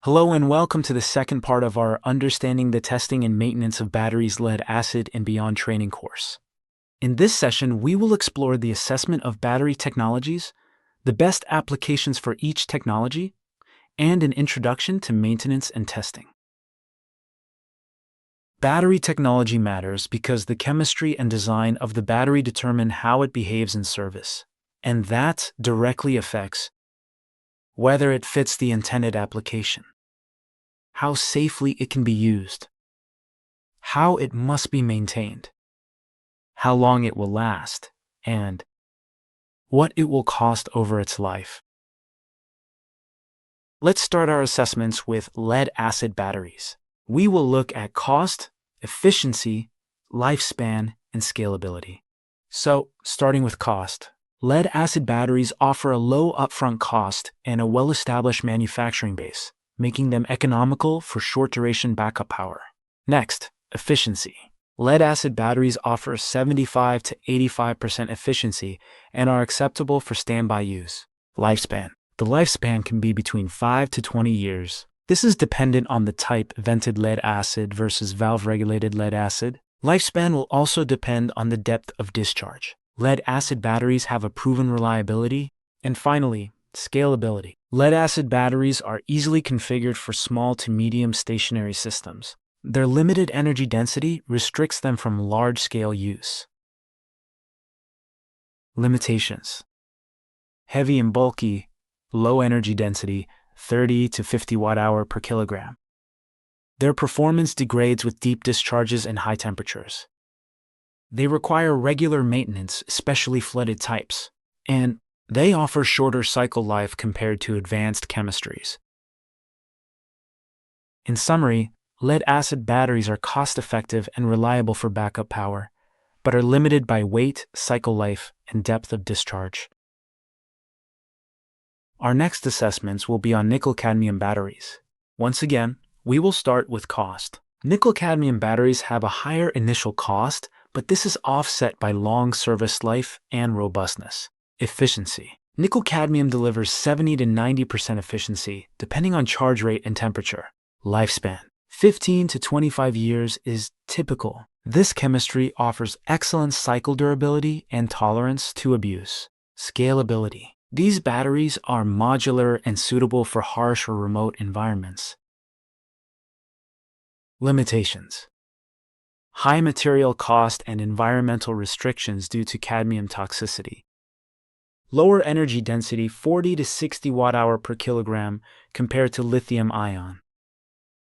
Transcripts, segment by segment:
Hello and welcome to the second part of our Understanding the Testing and Maintenance of Batteries, Lead Acid, and Beyond training course. In this session, we will explore the assessment of battery technologies, the best applications for each technology, and an introduction to maintenance and testing. Battery technology matters because the chemistry and design of the battery determine how it behaves in service, and that directly affects whether it fits the intended application, how safely it can be used, how it must be maintained, how long it will last, and what it will cost over its life. Let's start our assessments with lead-acid batteries. We will look at cost, efficiency, lifespan, and scalability. So, starting with cost. Lead-acid batteries offer a low upfront cost and a well-established manufacturing base, making them economical for short-duration backup power. Next, efficiency. Lead-acid batteries offer 75 to 85% efficiency and are acceptable for standby use. Lifespan. The lifespan can be between 5 to 20 years. This is dependent on the type, vented lead-acid versus valve-regulated lead-acid. Lifespan will also depend on the depth of discharge. Lead-acid batteries have a proven reliability. And finally, scalability. Lead-acid batteries are easily configured for small to medium stationary systems. Their limited energy density restricts them from large-scale use. Limitations. Heavy and bulky, low energy density, 30 to 50 watt-hour per kilogram. Their performance degrades with deep discharges and high temperatures. They require regular maintenance, especially flooded types, and they offer shorter cycle life compared to advanced chemistries. In summary, lead-acid batteries are cost-effective and reliable for backup power, but are limited by weight, cycle life, and depth of discharge. Our next assessments will be on nickel-cadmium batteries. Once again, we will start with cost. Nickel-cadmium batteries have a higher initial cost, but this is offset by long service life and robustness. Efficiency. Nickel-cadmium delivers 70 to 90% efficiency, depending on charge rate and temperature. Lifespan. 15 to 25 years is typical. This chemistry offers excellent cycle durability and tolerance to abuse. Scalability. These batteries are modular and suitable for harsh or remote environments. Limitations. High material cost and environmental restrictions due to cadmium toxicity. Lower energy density, 40 to 60 watt-hour per kilogram compared to lithium-ion.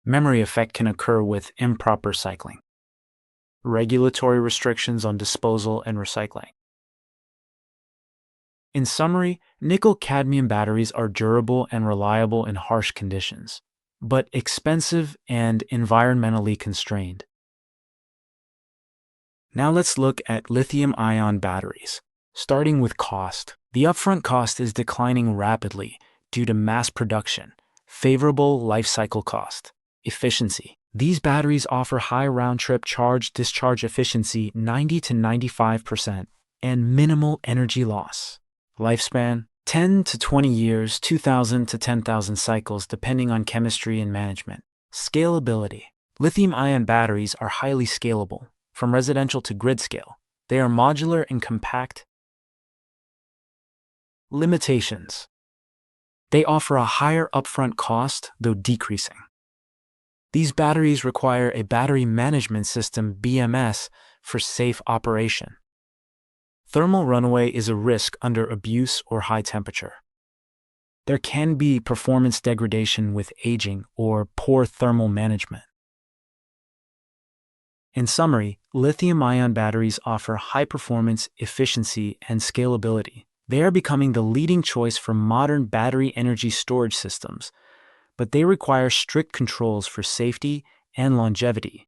Memory effect can occur with improper cycling. Regulatory restrictions on disposal and recycling. In summary, nickel-cadmium batteries are durable and reliable in harsh conditions, but expensive and environmentally constrained. Now let's look at lithium-ion batteries. Starting with cost. The upfront cost is declining rapidly due to mass production, favorable life cycle cost. Efficiency. These batteries offer high round-trip charge-discharge efficiency, 90 to 95%, and minimal energy loss. Lifespan. 10 to 20 years, 2,000 to 10,000 cycles depending on chemistry and management. Scalability. Lithium-ion batteries are highly scalable, from residential to grid scale. They are modular and compact. Limitations. They offer a higher upfront cost, though decreasing. These batteries require a battery management system (BMS) for safe operation. Thermal runaway is a risk under abuse or high temperature. There can be performance degradation with aging or poor thermal management. In summary, lithium-ion batteries offer high performance, efficiency, and scalability. They are becoming the leading choice for modern battery energy storage systems, but they require strict controls for safety and longevity.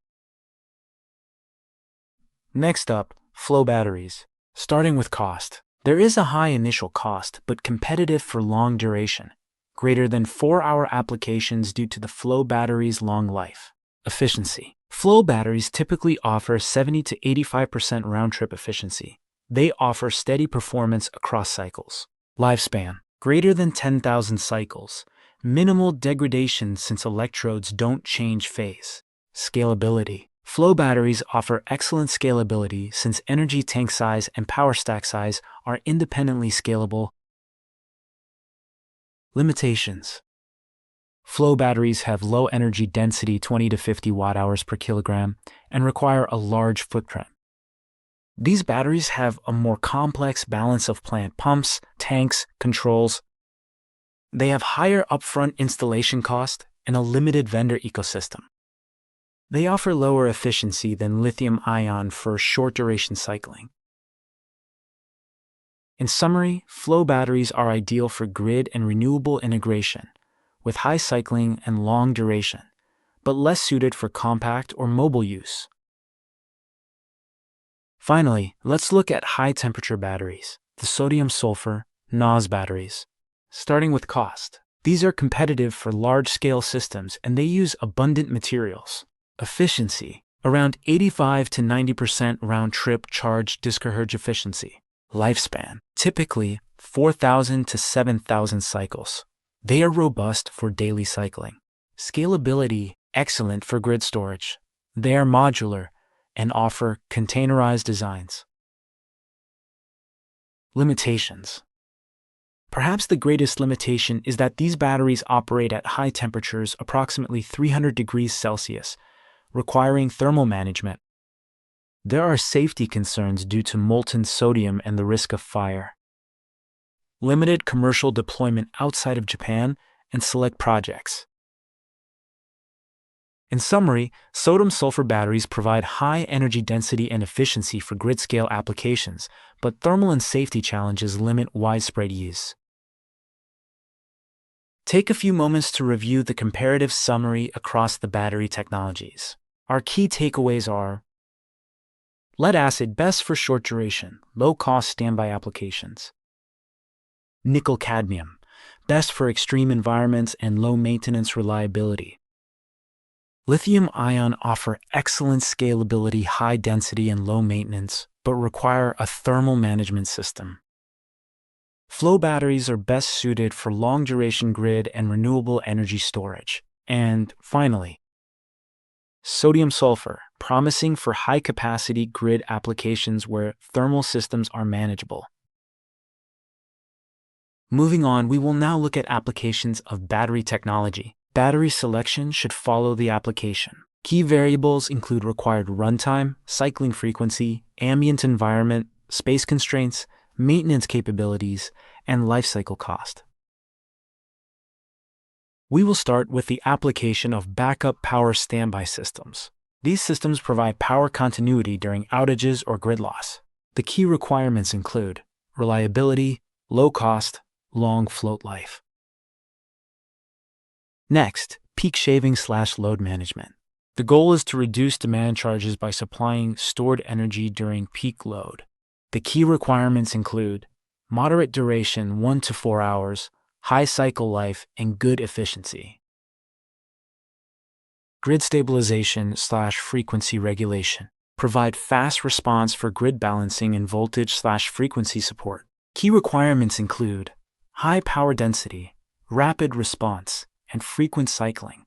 Next up, flow batteries. Starting with cost. There is a high initial cost, but competitive for long duration, greater than 4-hour applications due to the flow battery's long life. Efficiency. Flow batteries typically offer 70 to 85% round-trip efficiency. They offer steady performance across cycles. Lifespan. Greater than 10,000 cycles, Minimal degradation since electrodes don't change phase. Scalability. Flow batteries offer excellent scalability since energy tank size and power stack size are independently scalable. Limitations. Flow batteries have low energy density 20 to 50 watt-hours per kilogram and require a large footprint. These batteries have a more complex balance of plant pumps, tanks, controls. They have higher upfront installation cost and a limited vendor ecosystem. They offer lower efficiency than lithium-ion for short-duration cycling. In summary, flow batteries are ideal for grid and renewable integration, with high cycling and long duration, but less suited for compact or mobile use. Finally, let's look at high-temperature batteries, the sodium-sulfur NOS batteries. Starting with cost. These are competitive for large-scale systems and they use abundant materials. Efficiency. Around 85 to 90% round-trip charge discharge efficiency. Lifespan. Typically 4,000 to 7,000 cycles. They are robust for daily cycling. Scalability. Excellent for grid storage. They are modular and offer containerized designs. Limitations. Perhaps the greatest limitation is that these batteries operate at high temperatures, approximately 300 degrees Celsius, requiring thermal management. There are safety concerns due to molten sodium and the risk of fire. Limited commercial deployment outside of Japan and select projects. In summary, sodium-sulfur batteries provide high energy density and efficiency for grid-scale applications, but thermal and safety challenges limit widespread use. Take a few moments to review the comparative summary across the battery technologies. Our key takeaways are: lead-acid best for short duration, low-cost standby applications. Nickel-cadmium best for extreme environments and low-maintenance reliability. Lithium-ion offer excellent scalability, high density, and low maintenance, but require a thermal management system. Flow batteries are best suited for long-duration grid and renewable energy storage. And finally, sodium-sulfur, promising for high-capacity grid applications where thermal systems are manageable. Moving on, we will now look at applications of battery technology. Battery selection should follow the application. Key variables include required runtime, cycling frequency, ambient environment, space constraints, maintenance capabilities, and lifecycle cost. We will start with the application of backup power standby systems. These systems provide power continuity during outages or grid loss. The key requirements include reliability, low cost, long float life. Next, peak shaving/load management. The goal is to reduce demand charges by supplying stored energy during peak load. The key requirements include moderate duration 1 to 4 hours, high cycle life, and good efficiency. Grid stabilization/frequency regulation. Provide fast response for grid balancing and voltage/frequency support. Key requirements include high power density, rapid response, and frequent cycling.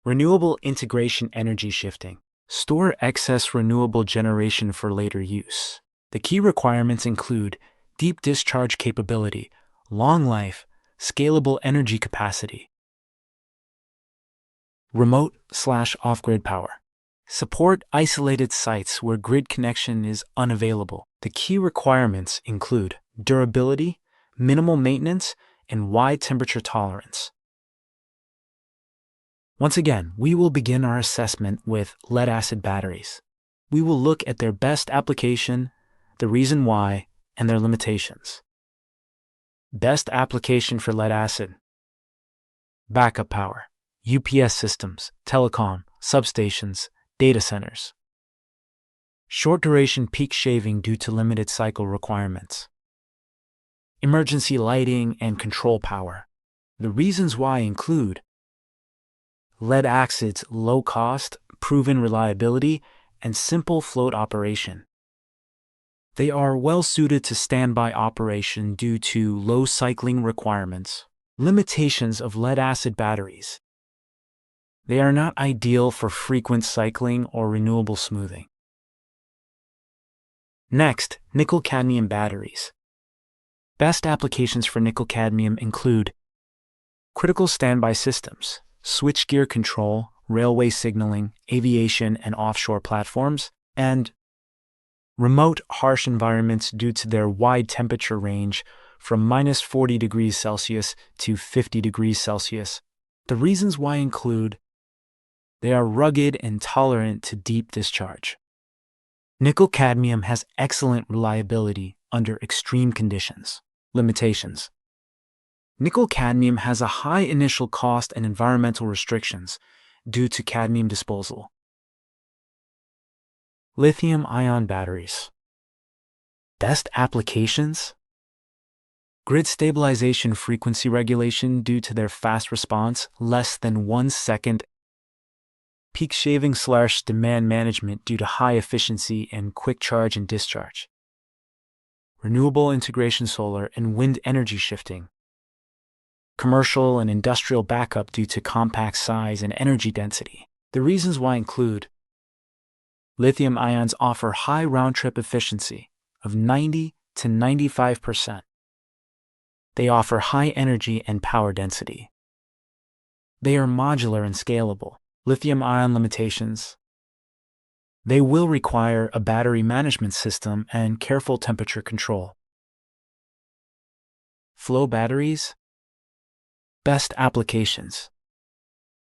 Renewable integration energy shifting. Store excess renewable generation for later use. The key requirements include deep discharge capability, long life, scalable energy capacity. Remote/off-grid power. Support isolated sites where grid connection is unavailable. The key requirements include durability, minimal maintenance, and wide temperature tolerance. Once again, we will begin our assessment with lead-acid batteries. We will look at their best application, the reason why, and their limitations. Best application for lead-acid: backup power, UPS systems, telecom, substations, data centers. Short-duration peak shaving due to limited cycle requirements. Emergency lighting and control power. The reasons why include lead-acid's low cost, proven reliability, and simple float operation. They are well suited to standby operation due to low cycling requirements. Limitations of lead-acid batteries. They are not ideal for frequent cycling or renewable smoothing. Next, nickel-cadmium batteries. Best applications for nickel-cadmium include critical standby systems, switchgear control, railway signaling, aviation and offshore platforms, and remote harsh environments due to their wide temperature range from -40 degrees Celsius to 50 degrees Celsius. The reasons why include they are rugged and tolerant to deep discharge. Nickel-cadmium has excellent reliability under extreme conditions. Limitations. Nickel-cadmium has a high initial cost and environmental restrictions due to cadmium disposal. Lithium-ion batteries. Best applications? Grid stabilization frequency regulation due to their fast response, less than 1 second. Peak shaving/demand management due to high efficiency and quick charge and discharge. Renewable integration solar and wind energy shifting. Commercial and industrial backup due to compact size and energy density. The reasons why include lithium ions offer high round-trip efficiency of 90 to 95%. They offer high energy and power density. They are modular and scalable. Lithium-ion limitations. They will require a battery management system and careful temperature control. Flow batteries. Best applications.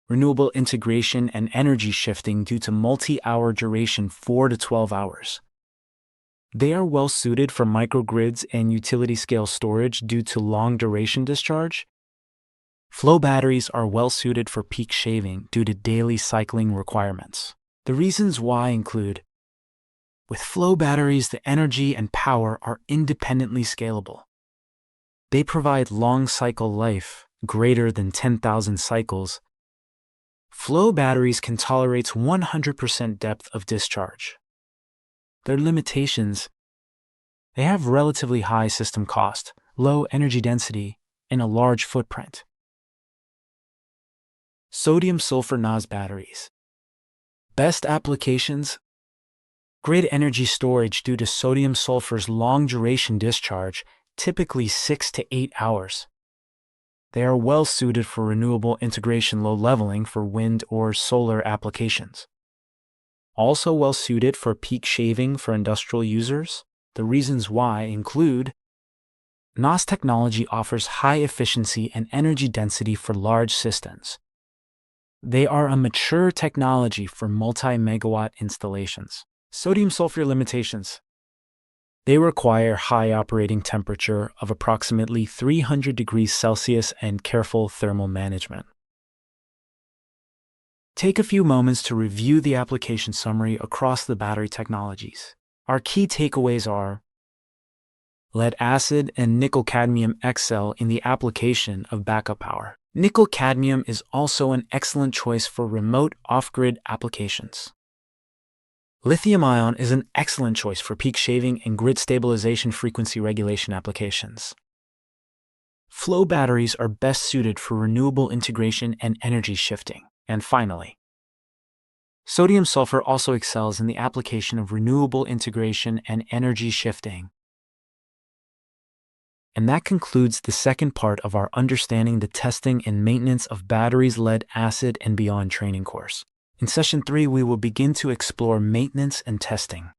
Renewable integration and energy shifting due to multi-hour duration 4 to 12 hours. They are well suited for microgrids and utility-scale storage due to long duration discharge. Flow batteries are well suited for peak shaving due to daily cycling requirements. The reasons why include with flow batteries, the energy and power are independently scalable. They provide long cycle life, greater than 10,000 cycles. Flow batteries can tolerate 100% depth of discharge. Their limitations: they have relatively high system cost, low energy density, and a large footprint. Sodium-sulfur NOS batteries. Best applications: grid energy storage due to sodium-sulfur's long duration discharge, typically 6 to 8 hours. They are well suited for renewable integration low leveling for wind or solar applications. Also well suited for peak shaving for industrial users. The reasons why include NOS technology offers high efficiency and energy density for large systems. They are a mature technology for multi-megawatt installations. Sodium-sulfur limitations. They require high operating temperature of approximately 300 degrees Celsius and careful thermal management. Take a few moments to review the application summary across the battery technologies. Our key takeaways are lead-acid and nickel-cadmium excel in the application of backup power. Nickel-cadmium is also an excellent choice for remote off-grid applications. Lithium-ion is an excellent choice for peak shaving and grid stabilization frequency regulation applications. Flow batteries are best suited for renewable integration and energy shifting. And finally, sodium-sulfur also excels in the application of renewable integration and energy shifting. And that concludes the second part of our Understanding the Testing and Maintenance of Batteries, Lead-Acid and Beyond training course. In Session 3, we will begin to explore maintenance and testing.